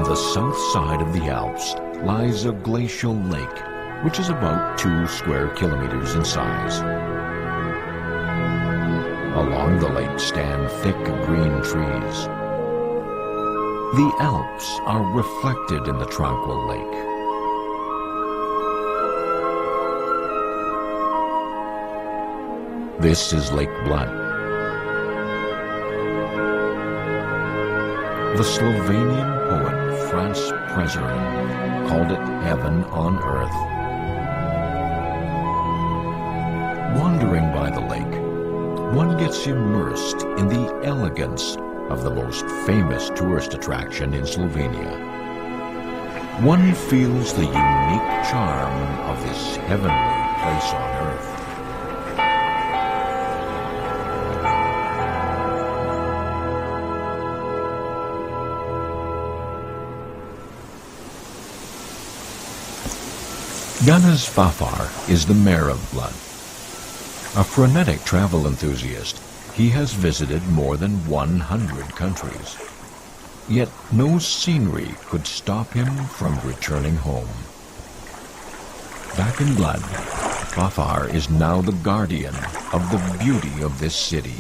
the south side of the Alps lies a glacial lake, which is about 2 square kilometers in size. Along the lake stand thick green trees. The Alps are reflected in the tranquil lake. This is Lake Bled. The Slovenian poet Franz Prešeren called it heaven on earth. Wandering by the lake, one gets immersed in the elegance of the most famous tourist attraction in Slovenia. One feels the unique charm of this heavenly place on earth. Janez Fafar is the mayor of Bled. A frenetic travel enthusiast, he has visited more than 100 countries. Yet no scenery could stop him from returning home. Back in Bled, Fafar is now the guardian of the beauty of this city.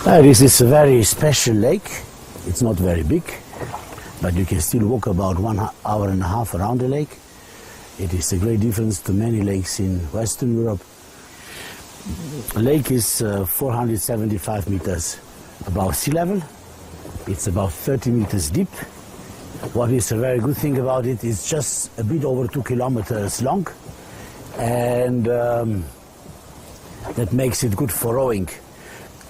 This is a very special lake. It's not very big, but you can still walk about 1 hour and a half around the lake. It is a great difference to many lakes in Western Europe. The lake is 475 meters above sea level. It's about 30 meters deep. What is a very good thing about it is just a bit over 2 kilometers long, and that makes it good for rowing.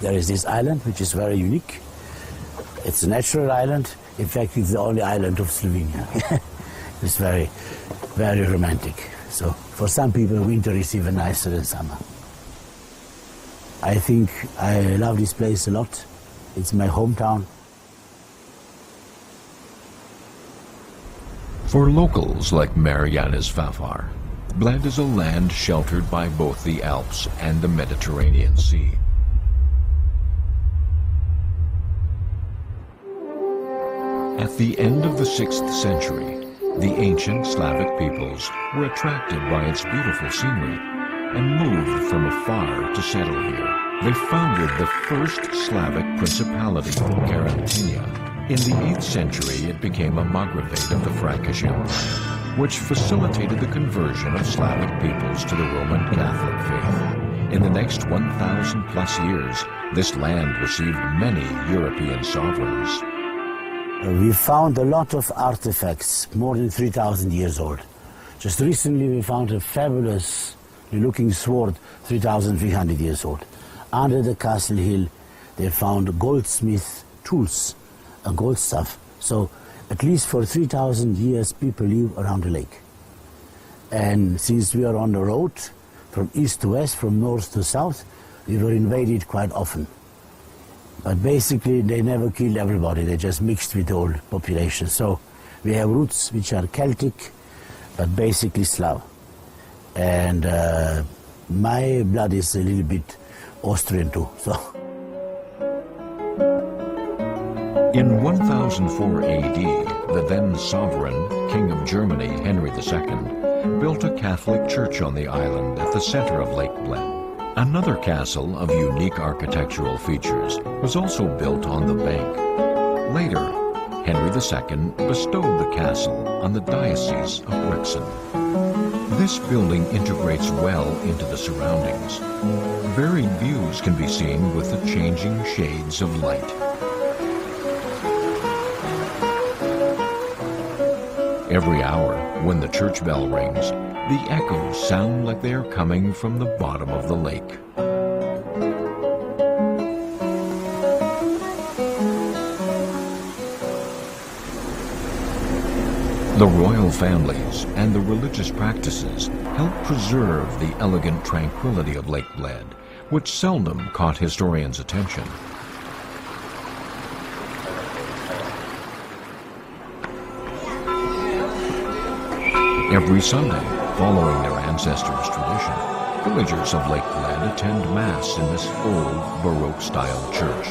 There is this island which is very unique. It's a natural island. In fact, it's the only island of Slovenia. It's very, very romantic. So for some people, winter is even nicer than summer. I think I love this place a lot. It's my hometown. For locals like Mayor Janez Fafar, Bled is a land sheltered by both the Alps and the Mediterranean Sea. At the end of the 6th century, the ancient Slavic peoples were attracted by its beautiful scenery and moved from afar to settle here. They founded the first Slavic principality, Carantania. In the 8th century, it became a margravate of the Frankish Empire, which facilitated the conversion of Slavic peoples to the Roman Catholic faith. In the next 1,000 plus years, this land received many European sovereigns. We found a lot of artifacts, more than 3,000 years old. Just recently we found a fabulous looking sword, 3,300 years old. Under the castle hill they found goldsmith tools and gold stuff. So at least for 3,000 years people live around the lake. And since we are on the road, from east to west, from north to south, we were invaded quite often. But basically they never killed everybody, they just mixed with the old population. So we have roots which are Celtic, but basically Slav. And my blood is a little bit Austrian too. So. In 1004 AD, the then sovereign, King of Germany, Henry II, built a Catholic church on the island at the center of Lake Bled. Another castle of unique architectural features was also built on the bank. Later, Henry II bestowed the castle on the Diocese of Brixen. This building integrates well into the surroundings. Varied views can be seen with the changing shades of light. Every hour, when the church bell rings, the echoes sound like they are coming from the bottom of the lake. The royal families and the religious practices help preserve the elegant tranquility of Lake Bled, which seldom caught historians' attention. Every Sunday, following their ancestors' tradition, villagers of Lake Bled attend Mass in this old Baroque-style church.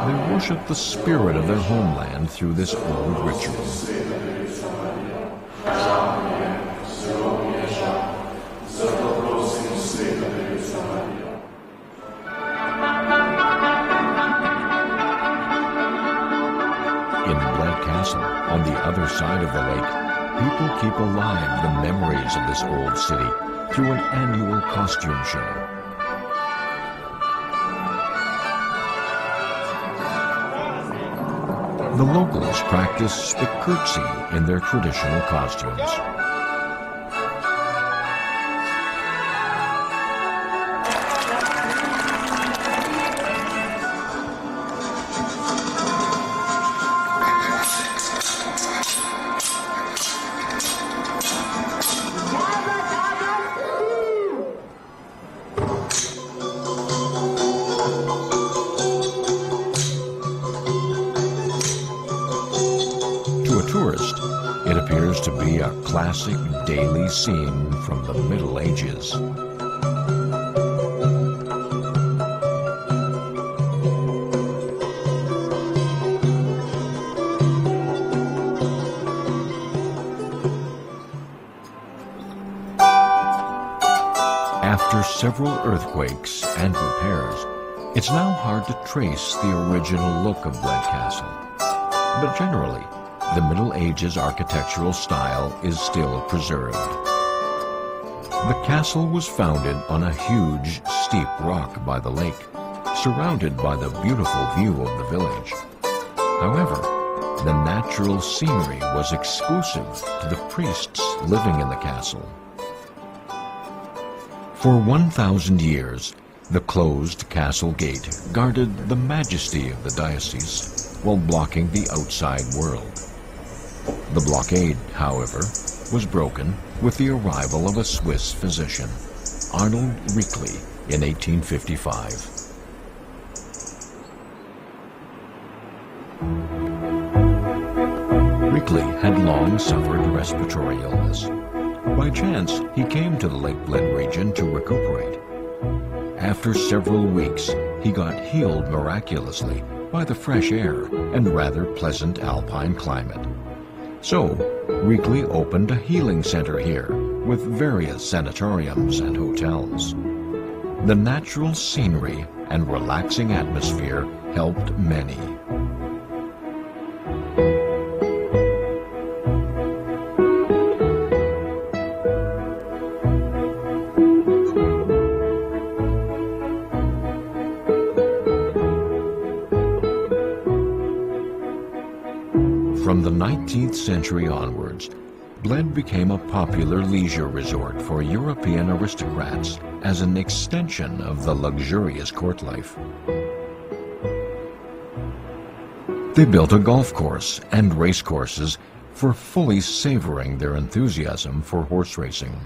They worship the spirit of their homeland through this old ritual. In Bled Castle, on the other side of the lake, people keep alive the memories of this old city through an annual costume show. The locals practice the curtsy in their traditional costumes. Tourist, it appears to be a classic daily scene from the Middle Ages. After several earthquakes and repairs, it's now hard to trace the original look of Bled Castle. But generally, the Middle Ages architectural style is still preserved. The castle was founded on a huge, steep rock by the lake, surrounded by the beautiful view of the village. However, the natural scenery was exclusive to the priests living in the castle. For 1,000 years, the closed castle gate guarded the majesty of the diocese while blocking the outside world. The blockade, however, was broken with the arrival of a Swiss physician, Arnold Rickley, in 1855. Rickley had long suffered respiratory illness. By chance, he came to the Lake Bled region to recuperate. After several weeks, he got healed miraculously by the fresh air and rather pleasant alpine climate. So, Rickley opened a healing center here with various sanatoriums and hotels. The natural scenery and relaxing atmosphere helped many. From the 19th century onwards, Bled became a popular leisure resort for European aristocrats as an extension of the luxurious court life. They built a golf course and race courses for fully savoring their enthusiasm for horse racing.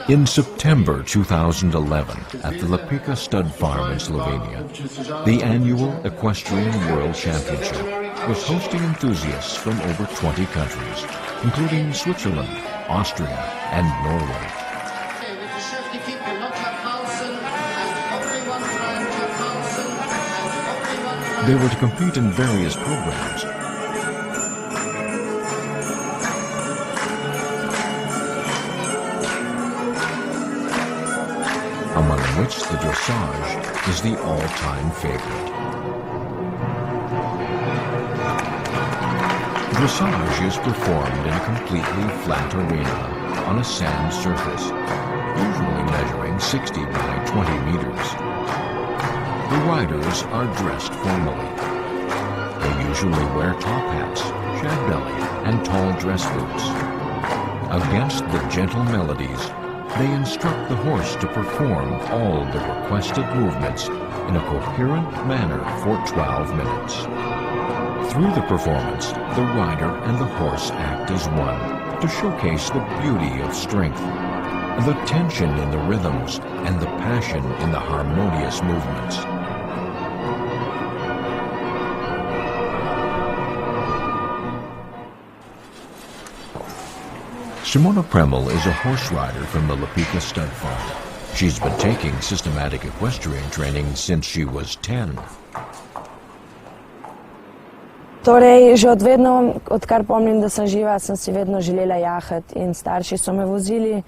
In September 2011, at the Lipica Stud Farm in Slovenia, the annual Equestrian World Championship was hosting enthusiasts from over 20 countries, including Switzerland, Austria, and Norway. They were to compete in various programs. Among which the dressage is the all-time favorite. Dressage is performed in a completely flat arena on a sand surface, usually measuring 60 by 20 meters. The riders are dressed formally. They usually wear top hats, shag belly, and tall dress boots. Against the gentle melodies, they instruct the horse to perform all the requested movements in a coherent manner for 12 minutes. Through the performance, the rider and the horse act as one to showcase the beauty of strength, the tension in the rhythms, and the passion in the harmonious movements. Simona Premel is a horse rider from the Lipica stud farm. She's been taking systematic equestrian training since she was 10. Torej, že od vedno, odkar pomnim, da sem živa, sem si vedno želela jahati in starši so me vozili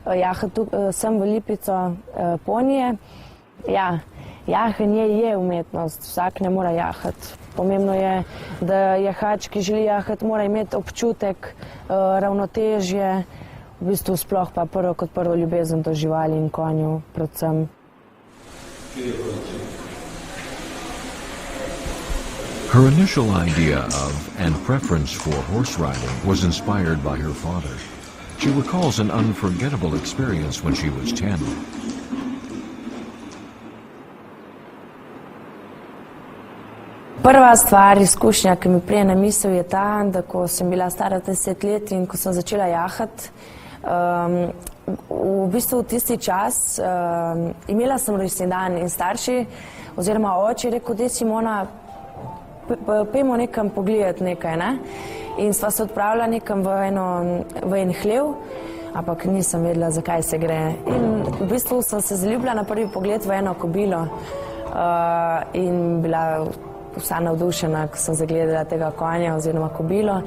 jahati sem v Lipico ponije. Ja, jahanje je umetnost, vsak ne mora jahati. Pomembno je, da jahač, ki želi jahati, mora imeti občutek, ravnotežje, v bistvu sploh pa prvo kot prvo ljubezen do živali in konju predvsem. Her initial idea of and preference for horse riding was inspired by her father. She recalls an unforgettable experience when she was 10. Prva stvar, izkušnja, ki mi prije na misel, je ta, da ko sem bila stara 10 let in ko sem začela jahati, v bistvu v tisti čas imela sem rojstni dan in starši oziroma oče je rekel, da Simona, pojmo nekam pogledati nekaj, ne? In sva se odpravila nekam v en hlev, ampak nisem vedela, zakaj se gre. In v bistvu sem se zaljubila na prvi pogled v eno kobilo in bila vsa navdušena, ko sem zagledala tega konja oziroma kobilo.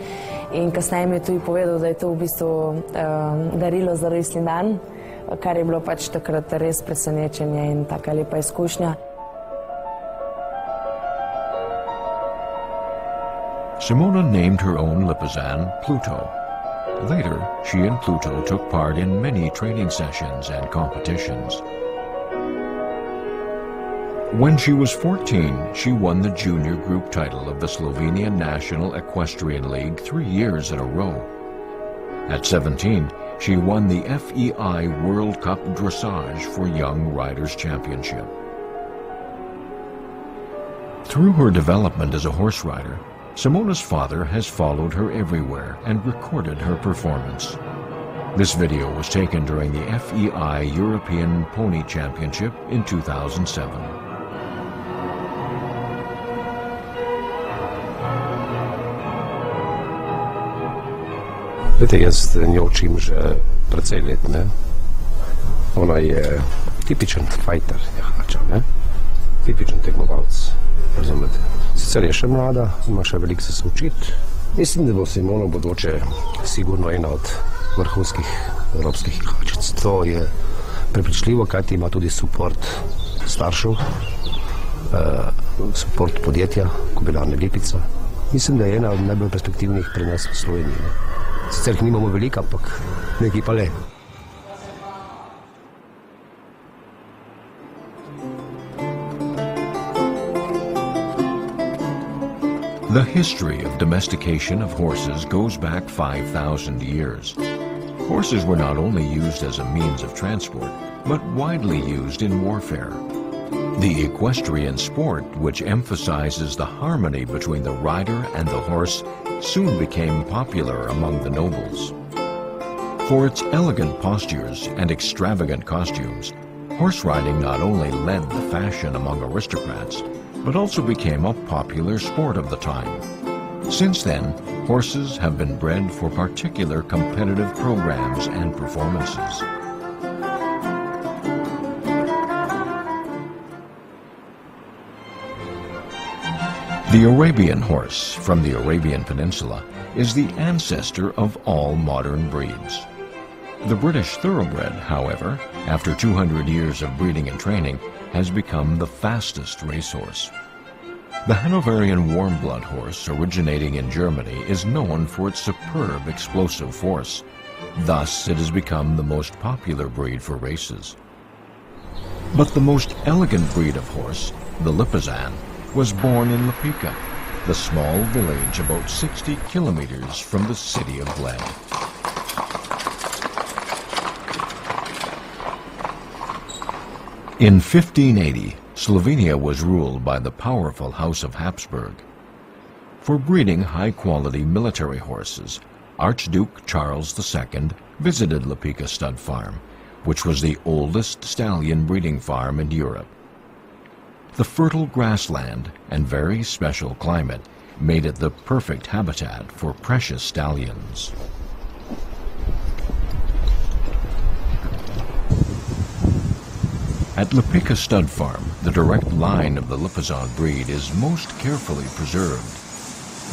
In kasneje mi je tudi povedal, da je to v bistvu darilo za rojstni dan, kar je bilo pač takrat res presenečenje in taka lepa izkušnja. Simona named her own Lipizan Pluto. Later, she and Pluto took part in many training sessions and competitions. When she was 14, she won the junior group title of the Slovenian National Equestrian League 3 years in a row. At 17, she won the FEI World Cup Dressage for Young Riders Championship. Through her development as a horse rider, Simona's father has followed her everywhere and recorded her performance. This video was taken during the FEI European Pony Championship in 2007. Vete, jaz njo učim že precej let, ne? Ona je tipičen fighter, jahača, ne? Tipičen tekmovalec, razumete? Sicer je še mlada, ima še veliko se učiti. Mislim, da bo Simona bodoče sigurno ena od vrhunskih evropskih jahačic. To je prepričljivo, kajti ima tudi support staršev, support podjetja, Kobilarne Lipica. Mislim, da je ena od najbolj perspektivnih pri nas v Sloveniji. Sicer jih nimamo veliko, ampak nekaj pa le. The history of domestication of horses goes back 5,000 years. Horses were not only used as a means of transport, but widely used in warfare. The equestrian sport, which emphasizes the harmony between the rider and the horse, soon became popular among the nobles. For its elegant postures and extravagant costumes, horse riding not only led the fashion among aristocrats, but also became a popular sport of the time. Since then, horses have been bred for particular competitive programs and performances. The Arabian horse from the Arabian Peninsula is the ancestor of all modern breeds. The British thoroughbred, however, after 200 years of breeding and training, has become the fastest racehorse. The Hanoverian warm-blood horse, originating in Germany, is known for its superb explosive force. Thus, it has become the most popular breed for races. But the most elegant breed of horse, the Lipizan, was born in Lipica, the small village about 60 kilometers from the city of Bled. In 1580, Slovenia was ruled by the powerful House of Habsburg. For breeding high-quality military horses, Archduke Charles II visited Lipica Stud Farm, which was the oldest stallion breeding farm in Europe. The fertile grassland and very special climate made it the perfect habitat for precious stallions. At Lipica Stud Farm, the direct line of the Lipizan breed is most carefully preserved,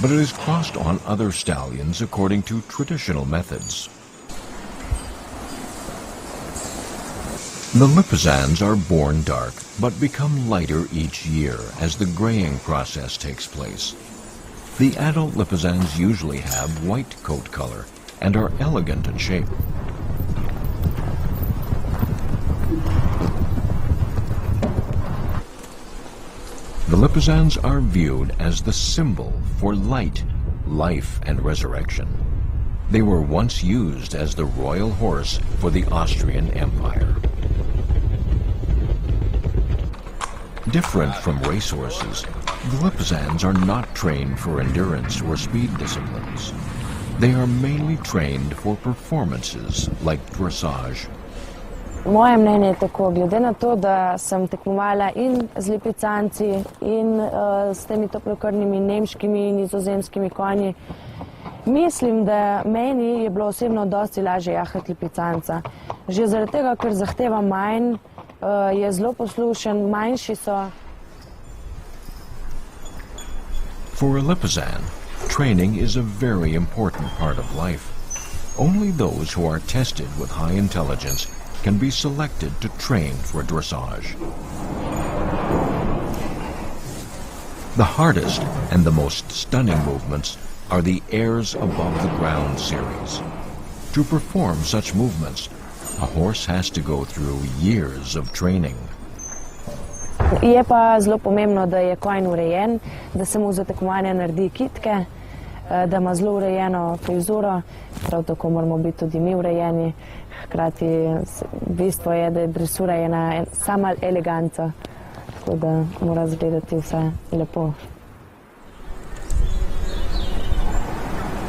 but it is crossed on other stallions according to traditional methods. The Lipizans are born dark, but become lighter each year as the graying process takes place. The adult Lipizans usually have white coat color and are elegant in shape. The Lipizans are viewed as the symbol for light, life, and resurrection. They were once used as the royal horse for the Austrian Empire. Different from racehorses, the Lipizans are not trained for endurance or speed disciplines. They are mainly trained for performances like dressage. Moje mnenje je tako, glede na to, da sem tekmovala in z lipicanci in s temi toplokrvnimi nemškimi in nizozemskimi konji, mislim, da meni je bilo osebno dosti lažje jahati lipicanca. Že zaradi tega, ker zahteva manj, je zelo poslušen, manjši so. For a Lipizan, training is a very important part of life. Only those who are tested with high intelligence can be selected to train for dressage. The hardest and the most stunning movements are the airs above the ground series. To perform such movements, a horse has to go through years of training. Je pa zelo pomembno, da je konj urejen, da se mu za tekmovanje naredi kitke, da ima zelo urejeno frizuro, prav tako moramo biti tudi mi urejeni. Hkrati bistvo je, da je dresura ena sama eleganca, tako da mora izgledati vse lepo.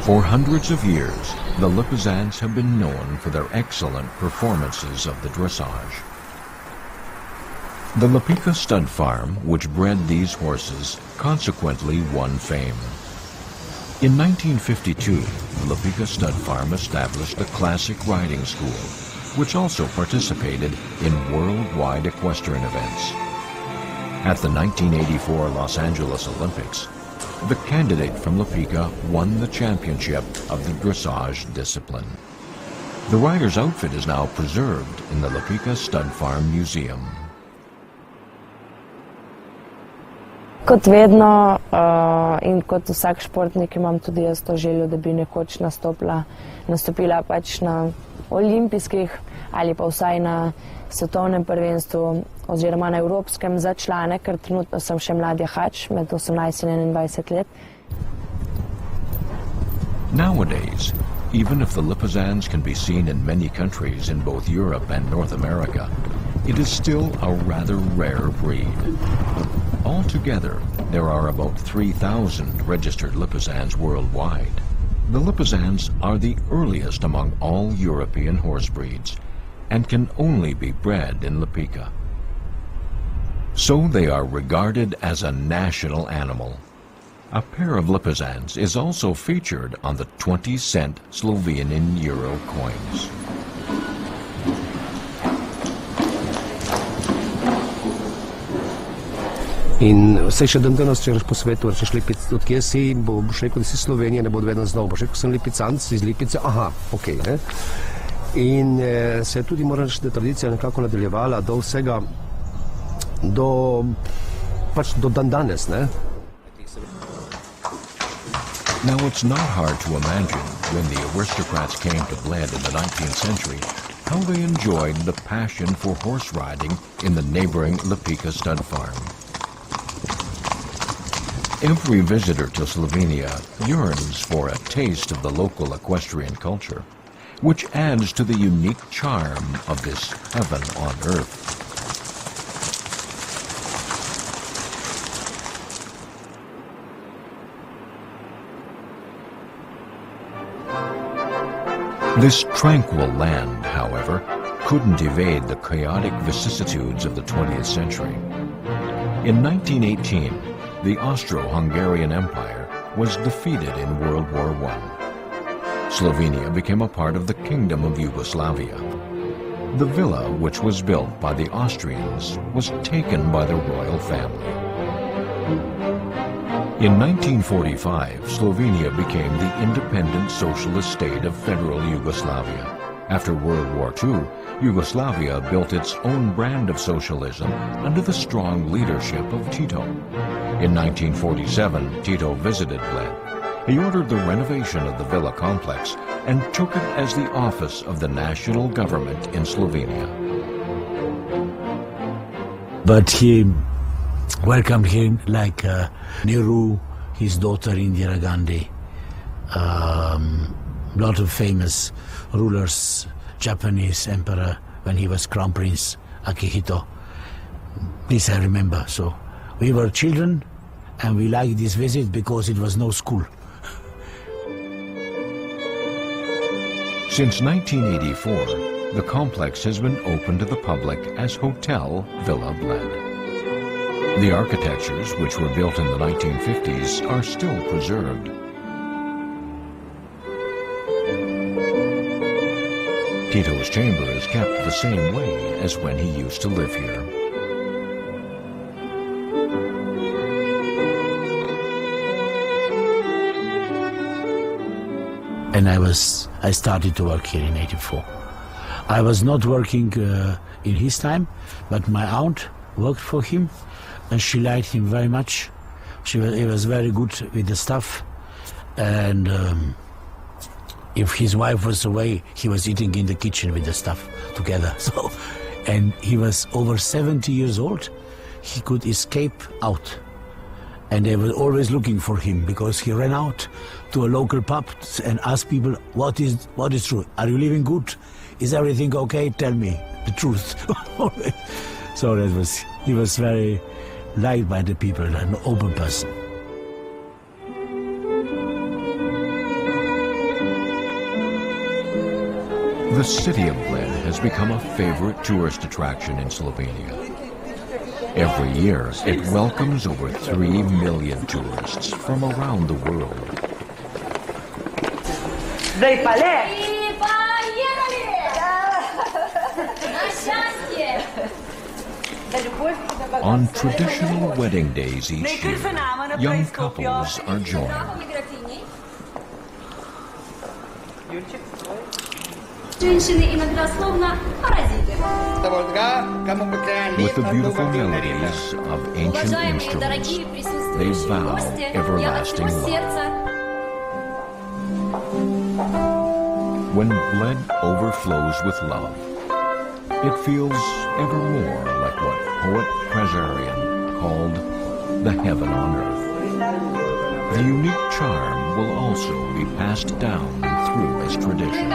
For hundreds of years, the Lipizans have been known for their excellent performances of the dressage. The Lipica Stud Farm, which bred these horses, consequently won fame. In 1952, the Lipica Stud Farm established the Classic Riding School, which also participated in worldwide equestrian events. At the 1984 Los Angeles Olympics, the candidate from Lipica won the championship of the dressage discipline. The rider's outfit is now preserved in the Lipica Stud Farm Museum. Kot vedno in kot vsak športnik imam tudi jaz to željo, da bi nekoč nastopila pač na olimpijskih ali pa vsaj na svetovnem prvenstvu oziroma na evropskem za člane, ker trenutno sem še mlad jahač med 18 in 21 let. Nowadays, even if the Lipizans can be seen in many countries in both Europe and North America, it is still a rather rare breed. Altogether, there are about 3,000 registered Lipizans worldwide. The Lipizans are the earliest among all European horse breeds and can only be bred in Lipica. So they are regarded as a national animal. A pair of Lipizans is also featured on the 20-cent Slovenian euro coins. In vse še dan danes, če greš po svetu, rečeš Lipic, odkje si, boš rekel, da si Slovenija, ne bo vedno znal, boš rekel, sem Lipicanc iz Lipice, aha, okej, ne. In se je tudi, moram reči, da tradicija nekako nadaljevala do vsega, pač do dan danes, ne. Now it's not hard to imagine, when the aristocrats came to bled in the 19th century, how they enjoyed the passion for horse riding in the neighboring Lipica Stud Farm. Every visitor to Slovenia yearns for a taste of the local equestrian culture, which adds to the unique charm of this heaven on earth. This tranquil land, however, couldn't evade the chaotic vicissitudes of the 20th century. In 1918, the Austro-Hungarian Empire was defeated in World War I. Slovenia became a part of the Kingdom of Yugoslavia. The villa, which was built by the Austrians, was taken by the royal family. In 1945, Slovenia became the independent socialist state of Federal Yugoslavia. After World War II, Yugoslavia built its own brand of socialism under the strong leadership of Tito. In 1947, Tito visited Bled. He ordered the renovation of the villa complex and took it as the office of the national government in Slovenia. But he welcomed him like Nehru, his daughter Indira Gandhi, lot of famous rulers, Japanese emperor when he was crown prince, Akihito. This I remember. So we were children and we liked this visit because it was no school. Since 1984, the complex has been open to the public as Hotel Villa Bled. The architectures, which were built in the 1950s, are still preserved. Tito's chamber is kept the same way as when he used to live here. And I started to work here in '84. I was not working in his time, but my aunt worked for him, and she liked him very much. He was very good with the stuff, and if his wife was away, he was eating in the kitchen with the stuff together. So, and he was over 70 years old. He could escape out. And they were always looking for him because he ran out to a local pub and asked people, what is true? Are you living good? Is everything okay? Tell me the truth. So he was very liked by the people, an open person. The city of Bled has become a favorite tourist attraction in Slovenia. Every year, it welcomes over 3 million tourists from around the world. On traditional wedding days each year, young couples are joined. With the beautiful melodies of ancient instruments, they vow everlasting love. When Bled overflows with love, it feels ever more like what poet Presarian called the heaven on earth. The unique charm will also be passed down through its tradition.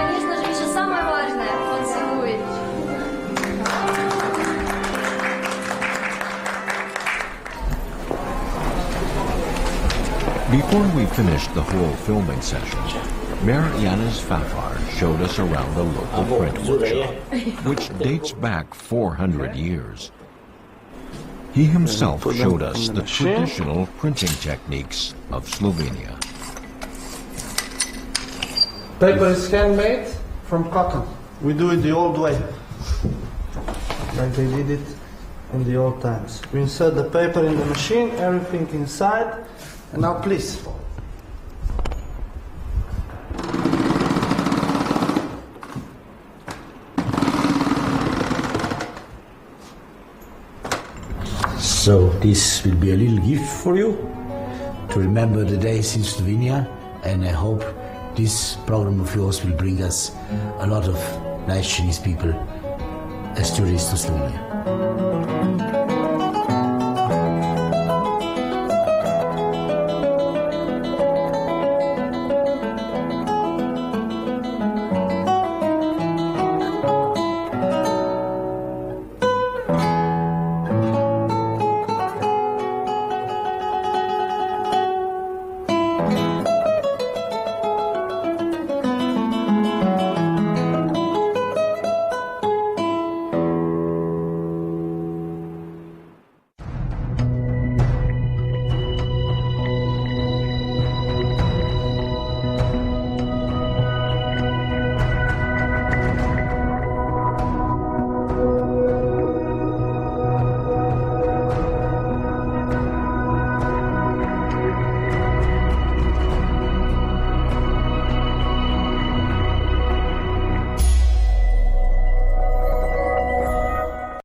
Before we finished the whole filming session, Mayor Yanis Fafar showed us around the local print workshop, which dates back 400 years. He himself showed us the traditional printing techniques of Slovenia. Paper is handmade from cotton. We do it the old way, like they did it in the old times. We insert the paper in the machine, everything inside, and now please. So this will be a little gift for you to remember the days in Slovenia, and I hope this program of yours will bring us a lot of nice Chinese people as tourists to Slovenia.